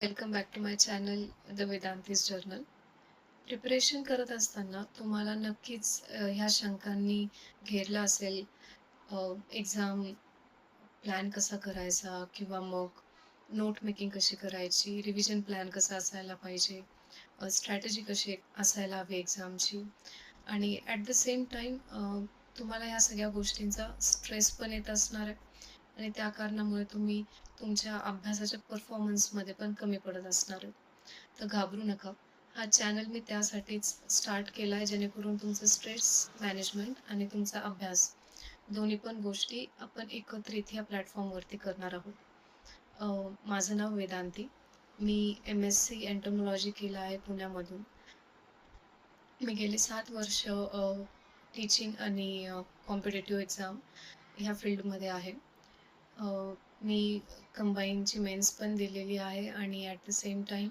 Welcome back to my channel the Vedanti's journal. Preparation करत असताना तुम्हाला नक्कीच ह्या शंकांनी घेरलं असेल. एक्झाम प्लॅन कसा करायचा किंवा मग नोट मेकिंग कशी करायची, रिव्हिजन प्लॅन कसा असायला पाहिजे, स्ट्रॅटेजी कशी असायला हवी एक्झामची आणि ॲट द सेम टाईम तुम्हाला ह्या सगळ्या गोष्टींचा स्ट्रेस पण येत असणार आहे आणि त्या कारणामुळे तुम्ही तुमच्या अभ्यासाच्या परफॉर्मन्समध्ये पण कमी पडत असणार आहे. तर घाबरू नका. हा चॅनल मी त्यासाठीच स्टार्ट केला आहे, जेणेकरून तुमचं स्ट्रेस मॅनेजमेंट आणि तुमचा अभ्यास दोन्ही पण गोष्टी आपण एकत्रित ह्या प्लॅटफॉर्मवरती करणार आहोत. माझं नाव वेदांती. मी एम-एस-सी एंटोमॉलॉजी केलं आहे पुण्यामधून. मी गेली 7 वर्ष टीचिंग आणि कॉम्पिटिटिव्ह एक्झाम ह्या फील्डमध्ये आहे. अ, मी कंबाईनची मेन्स पण दिलेली आहे आणि at the same time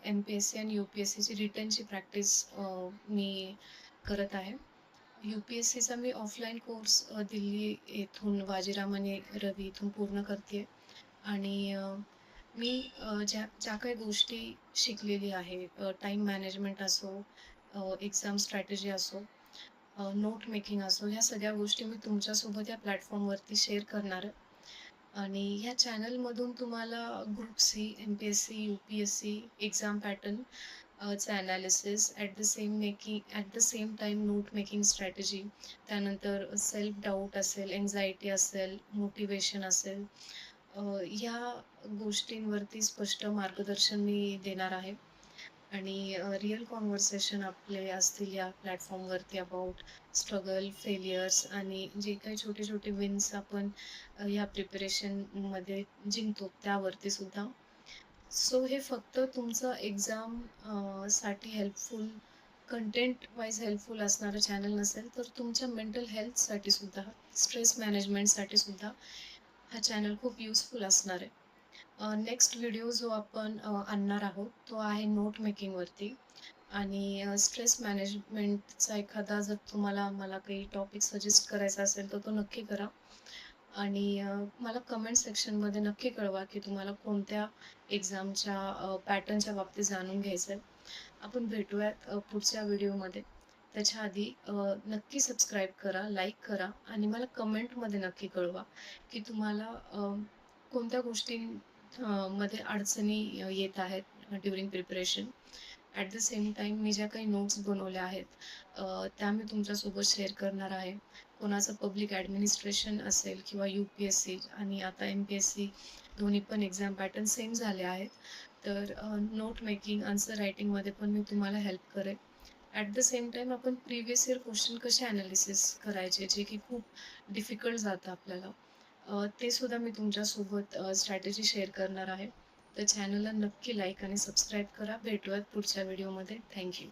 MPSC आणि यू-पी-एस-सीची रिटनची प्रॅक्टिस मी करत आहे. यू-पी-एस-सीचा मी ऑफलाईन कोर्स दिल्ली येथून वाजीराम आणि रवी इथून पूर्ण करते आणि मी ज्या ज्या काही गोष्टी शिकलेली आहे, टाईम मॅनेजमेंट असो, एक्झाम स्ट्रॅटेजी असो, नोट मेकिंग असो, ह्या सगळ्या गोष्टी मी तुमच्यासोबत या प्लॅटफॉर्मवरती शेअर करणार आहे. आणि ह्या चॅनलमधून तुम्हाला group C, MPSC, UPSC exam pattern चं analysis, at the same time note making strategy, त्यानंतर सेल्फ डाऊट असेल, एन्झायटी असेल, मोटिव्हेशन असेल, ह्या गोष्टींवरती स्पष्ट मार्गदर्शन मी देणार आहे. आणि रिअल कॉन्व्हर्सेशन आपले असतील या प्लॅटफॉर्मवरती अबाउट स्ट्रगल, फेलियर्स आणि जे काही छोटे-छोटे विन्स आपण या प्रिपरेशनमध्ये जिंकतो त्यावरती सुद्धा. सो हे फक्त तुमचं एक्झाम साठी हेल्पफुल, कंटेंट वाईज हेल्पफुल असणारं चॅनल नसेल, तर तुमच्या मेंटल हेल्थसाठी सुद्धा, स्ट्रेस मॅनेजमेंटसाठी सुद्धा हा चॅनल खूप युजफुल असणार आहे. नेक्स्ट व्हिडिओ जो आपण आणणार आहोत, तो आहे नोट मेकिंगवरती आणि स्ट्रेस मॅनेजमेंटचा एखादा जर तुम्हाला मला काही टॉपिक सजेस्ट करायचा असेल, तर तो नक्की करा. आणि मला कमेंट सेक्शनमध्ये नक्की कळवा, की तुम्हाला कोणत्या एक्झामच्या पॅटर्नच्या बाबतीत जाणून घ्यायचं आहे. आपण भेटूयात पुढच्या व्हिडिओमध्ये. त्याच्या आधी नक्की सबस्क्राईब करा, लाईक करा आणि मला कमेंटमध्ये नक्की कळवा, की तुम्हाला कोणत्या गोष्टी मध्ये अडचणी येत आहेत during preparation. At the same time मी ज्या काही नोट्स बनवल्या आहेत, त्या मी तुमच्यासोबत शेअर करणार आहे. कोणाचं पब्लिक ॲडमिनिस्ट्रेशन असेल किंवा यू-पी-एस-सी आणि आता एम-पी-एस-सी दोन्ही पण एक्झाम पॅटर्न सेम झाले आहेत. तर नोट मेकिंग, आन्सर रायटिंगमध्ये पण मी तुम्हाला हेल्प करेन. ॲट द सेम टाईम आपण प्रिव्हियस इयर क्वेश्चन कसे ॲनालिसिस करायचे, जे की खूप डिफिकल्ट जातं आपल्याला. ते सुद्धा मी तुमच्यासोबत स्ट्रॅटेजी शेअर करणार आहे. तर चॅनलला नक्की लाईक आणि सबस्क्राईब करा. भेटूयात पुढच्या व्हिडिओमध्ये. Thank you.